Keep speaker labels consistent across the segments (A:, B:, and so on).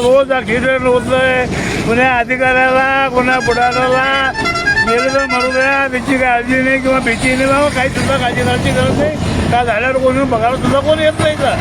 A: रोज accident होतोय. कुण्या अधिकाऱ्याला कुण्या पुढाऱ्याला गेलं तर मरू द्या, त्याची काळजी नाही किंवा भीती नाही. बाबा काही सुद्धा काळजी करायची गरज नाही. का झाल्यावर कोणी बघायला सुद्धा कोणी येत नाही का.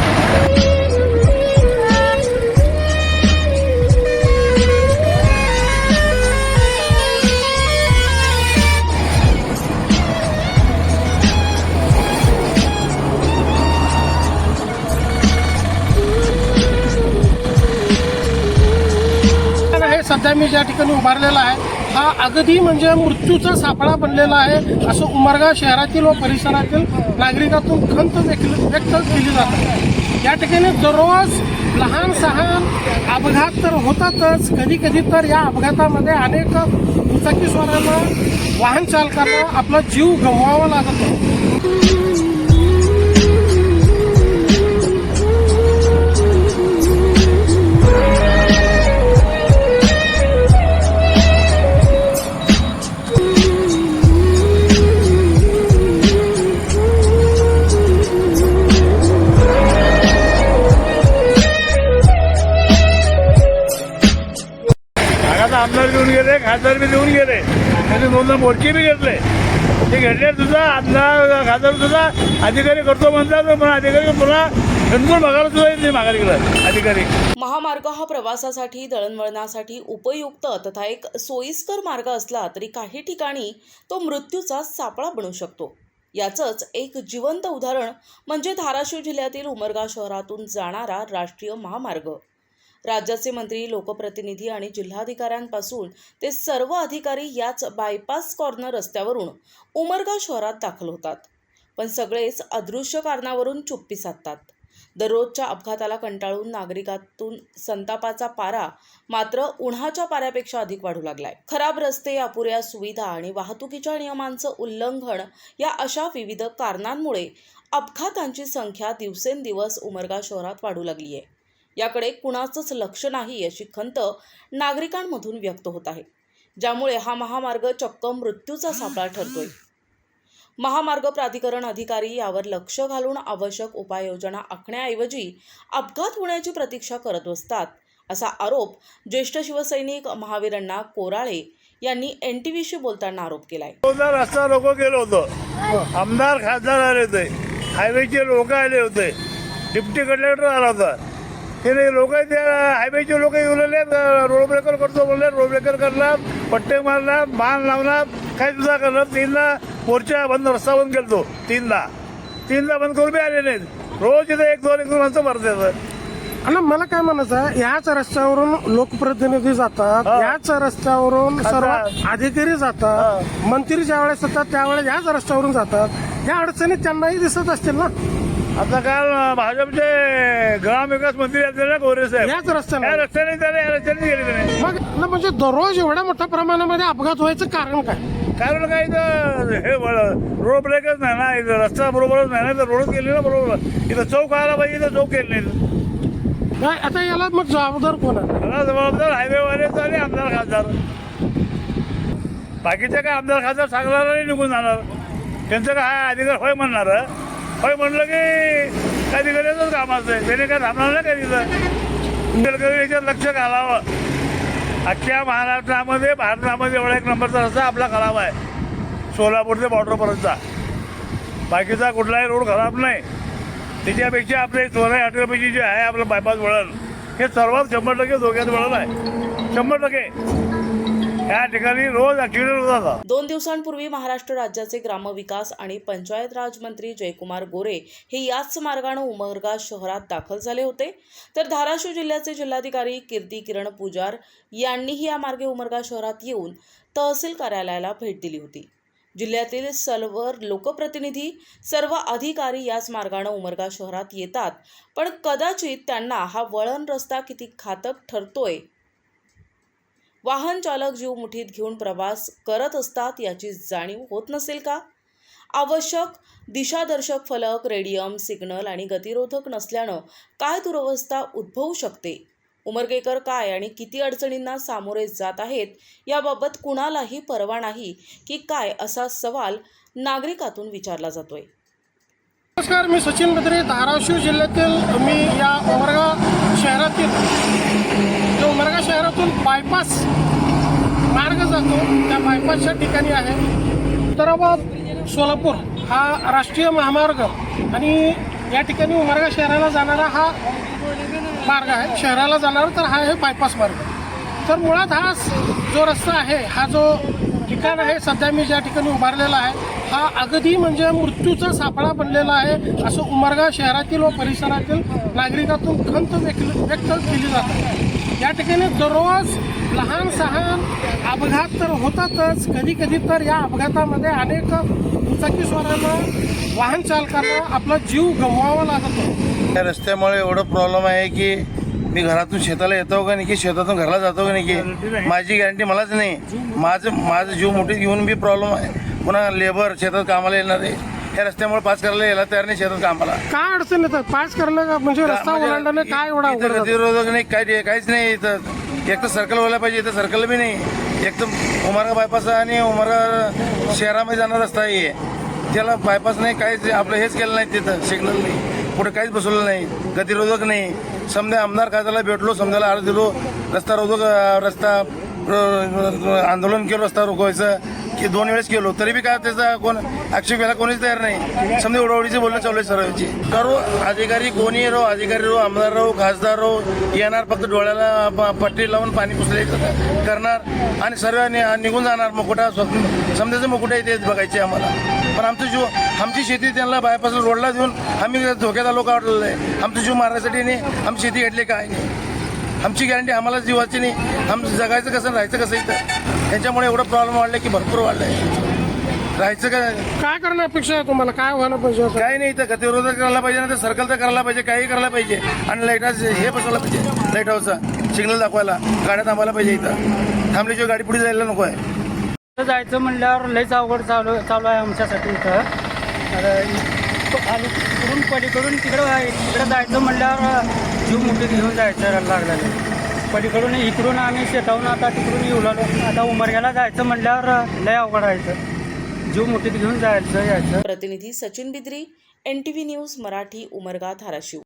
B: सध्या मी ज्या ठिकाणी उभारलेला आहे हा अगदी म्हणजे मृत्यूचा सापळा बनलेला आहे असं उमरगा शहरातील व परिसरातील नागरिकातून खंत व्यक्त केली जाते. या ठिकाणी दररोज लहान सहान अपघात तर होतातच, कधी कधी तर या अपघातामध्ये अनेक दुचाकीस्वारांना वाहन चालकांना आपला जीव गमवावा लागतो.
A: आमदार घेऊन गेले, खासदार बी देऊन गेले, त्यांनी 2 मोर्चे बी घेतले. ते घेतले सुद्धा आमदार खासदार सुद्धा अधिकारी करतो म्हणतात, पण अधिकारी पुन्हा खंदून बघायला सुद्धा येत नाही माघारी गेला अधिकारी.
C: महामार्ग हा प्रवासासाठी दळणवळणासाठी उपयुक्त तथा एक सोयीस्कर मार्ग असला तरी काही ठिकाणी तो मृत्यूचा सापळा बनू शकतो. याचंच एक जिवंत उदाहरण म्हणजे धाराशिव जिल्ह्यातील उमरगा शहरातून जाणारा राष्ट्रीय महामार्ग. राज्याचे मंत्री, लोकप्रतिनिधी आणि जिल्हाधिकाऱ्यांपासून ते सर्व अधिकारी याच बायपास कॉर्नर रस्त्यावरून उमरगा शहरात दाखल होतात, पण सगळेच अदृश्य कारणावरून चुप्पी साधतात. दररोजच्या अपघाताला कंटाळून नागरिकातून संतापाचा पारा मात्र उन्हाच्या पाऱ्यापेक्षा अधिक वाढू लागलाय. खराब रस्ते, अपुऱ्या सुविधा आणि वाहतुकीच्या नियमांचं उल्लंघन या अशा विविध कारणांमुळे अपघातांची संख्या दिवसेंदिवस उमरगा शहरात वाढू लागली आहे. याकडे कुणाचंच लक्ष नाही अशी खंत नागरिकांमधून व्यक्त होत आहे, ज्यामुळे हा महामार्ग चक्क मृत्यूचा सापळा ठरतोय. महामार्ग प्राधिकरण अधिकारी यावर लक्ष घालून आवश्यक उपाययोजना आखण्याऐवजी अपघात होण्याची प्रतीक्षा करत असतात, असा आरोप ज्येष्ठ शिवसैनिक महावीर अण्णा कोराळे यांनी NTVशी बोलताना आरोप केलाय.
A: रस्ता लोक गेलो होतो, आमदार खासदार आले होते, हायवेचे लोक आले होते, डिप्टी कलेक्टर आला होता. ते लोक हायवेचे लोक येऊन रोड ब्रेकर करतो बोलले, रोड ब्रेकर करणार, पट्टे मारणार, बाण लावणार, काही सुद्धा करणार. 3दा मोर्चा बंद, रस्ता बंद केलतो. 3दा बंद करून बी आले नाहीत. रोज इथं 1-2 माणसं भरतात.
B: आणि मला काय म्हणायचं आहे, याच रस्त्यावरून लोकप्रतिनिधी जातात, याच रस्त्यावरून सर्व अधिकारी जातात, मंत्री ज्या वेळेस येतात त्यावेळेस याच रस्त्यावरून जातात. या अडचणी त्यांनाही दिसत असतील ना.
A: आता काल भाजपचे ग्रामविकास मंत्री असले ना गोरे साहेब,
B: याच रस्त्याने
A: या रस्त्याने गेले नाही.
B: मग म्हणजे दररोज एवढ्या मोठ्या प्रमाणामध्ये अपघात व्हायचं कारण काय?
A: कारण काय तर हे रोड ब्रेकच नाही ना, इथं रस्ता बरोबरच नाही ना, तर रोडच केले ना बरोबर. इथं चौक आला पाहिजे, इथं चौक केले नाही.
B: आता याला मग जबाबदार कोण आहे?
A: याला जबाबदार हायवेवालेच आणि आमदार खासदार. बाकीचे काय आमदार खासदार सांगणार नाही, निघून जाणार. त्यांचं काय अधिकार होय म्हणणार, होय म्हणलं की अधिकाऱ्याचंच काम असतं. त्याने काय थांबणार नाही काय तिथं. याच्यात लक्ष घालावं. अख्ख्या महाराष्ट्रामध्ये भारतामध्ये एवढा 1 नंबरचा रस्ता आपला खराब आहे, सोलापूर ते बॉर्डरपर्यंतचा. बाकीचा कुठलाही रोड खराब नाही. त्याच्यापेक्षा आपले 14-18 जे आहे आपलं बायपास वळण, हे सर्वात 100% धोक्यात वळण आहे. 100% या ठिकाणी रोज ॲक्सिडेंट होतात.
C: 2 दिवसांपूर्वी महाराष्ट्र राज्याचे ग्रामविकास आणि पंचायत राज मंत्री जयकुमार गोरे हे याच मार्गाने उमरगा शहरात दाखल झाले होते, तर धाराशिव जिल्ह्याचे जिल्हाधिकारी कीर्ती किरण पुजार यांनीही या मार्गे उमरगा शहरात येऊन तहसील कार्यालयाला भेट दिली होती. जिल्ह्यातील सर्व लोकप्रतिनिधी, सर्व अधिकारी याच मार्गाने उमरगा शहरात येतात, पण कदाचित त्यांना हा वळण रस्ता किती घातक ठरतोय, वाहन चालक जीव मुठीत घेऊन प्रवास करत असतात याची जाणीव होत नसेल का? आवश्यक दिशादर्शक फलक, रेडियम, सिग्नल आणि गतिरोधक नसल्यानं काय दुरवस्था उद्भवू शकते? उमरगेकर काय आणि किती अडचणींना सामोरे जात आहेत याबाबत कुणालाही पर्वा नाही की काय, असा सवाल नागरिकातून विचारला जातोय.
B: नमस्कार, मी सचिन बद्रे, धाराशिव जिल्ह्यातील मी या उमरगा शहरातील बायपास मार्ग जातो, त्या बायपासच्या ठिकाणी आहे. उतराबाद सोलापूर हा राष्ट्रीय महामार्ग आणि या ठिकाणी उमरगा शहराला जाणारा हा मार्ग आहे. शहराला जाणारा तर हा आहे बायपास मार्ग. तर मुळात हा जो रस्ता आहे, हा जो ठिकाण आहे सध्या मी ज्या ठिकाणी उभारलेला आहे, हा अगदी म्हणजे मृत्यूचा सापळा बनलेला आहे असं उमरगा शहरातील व परिसरातील नागरिकातून खंत व्यक्त केली जाते. या ठिकाणी दररोज लहान सहान अपघात तर होतातच, कधी कधी तर या अपघातामध्ये अनेक दुचाकीस्वारांना वाहन चालकांना आपला जीव गमवावा लागतो.
D: या रस्त्यामुळे एवढं प्रॉब्लेम आहे की मी घरातून शेताला येतो का नाही, की शेतातून घराला जातो का नाही, की माझी गॅरंटी मलाच नाही. माझं जीव मोठीत घेऊन बी प्रॉब्लेम आहे. पुन्हा लेबर शेतात कामाला येणार आहे, या रस्त्यामुळे पास करायला यायला तयार नाही शेतात कामाला.
B: काय अडचण येतात पास करायला का? म्हणजे रस्ता ओलांडणे काय एवढा
D: इथं
B: अवघड जातं?
D: गतिरोधक नाही, काहीच नाही. इथं एक तर सर्कल व्हायला पाहिजे, इथं सर्कल बी नाही. एक तर उमरगा बायपास आणि उमरगा शहरामध्ये जाणार रस्ता आहे, त्याला बायपास नाही, काहीच आपलं हेच केलं नाही. तिथं सिग्नल नाही, पुढे काहीच बसवलं नाही, गतिरोधक नाही. समजा आमदार खात्याला भेटलो, समजायला अर्ज दिलो, रस्ता आंदोलन केलं, रस्ता रोखवायचं की 2 वेळेस केलो, तरी बी काय त्याचा कोण आक्षेप घ्यायला कोणीच तयार नाही. समजा उडवडीचे बोलणं चालू आहे सर्वची. करू अधिकारी कोणी राहो, अधिकारी राहो, आमदार राहो, खासदार राहो, येणार फक्त डोळ्याला पट्टी लावून पाणी पुसले करणार आणि सर्व निघून जाणार. मुकुटा समजायचं मुकुटा इथे बघायचे आम्हाला. पण आमची शेती त्यांना बायपास रोडला देऊन आम्ही धोक्यात आलो का वाटलेलं आहे. आमचं जीव मारण्यासाठी नाही, आमची शेती घेतली काय नाही. आमची गॅरंटी आम्हाला जीवाची नाही. आमचं जगायचं कसं, राहायचं कसं इथं. त्यांच्यामुळे एवढं प्रॉब्लेम वाढलं की भरपूर वाढलंय. राहायचं काय
B: करणं अपेक्षा आहे तुम्हाला? काय व्हायला पाहिजे?
D: काही नाही. इथं गतिरोधक करायला पाहिजे, ना तर सर्कल तर करायला पाहिजे, काही करायला पाहिजे. आणि लाईटाचं हे बसवलं पाहिजे, लाईट हाऊसचा सिग्नल दाखवायला, गाड्या थांबायला पाहिजे. इथं थांबल्याशिवाय गाडी पुढे जायला नको आहे.
E: जायचं म्हणल्यावर लयच अवघड चालू आहे आमच्यासाठी इथं. आणि तिकडून पलीकडून तिकडं जायचं म्हणल्यावर जीव मुठीत घेऊन जायचं लागलं. पलीकडून इकडून आम्ही शेतावून आता तिकडून येऊ लागलो. आता उमरग्याला जायचं म्हणल्यावर लय अवघड व्हायचं, जीव मुठीत घेऊन जायचं यायचं.
C: प्रतिनिधी सचिन बिद्री, NTV न्यूज मराठी, उमरगा, धाराशिव.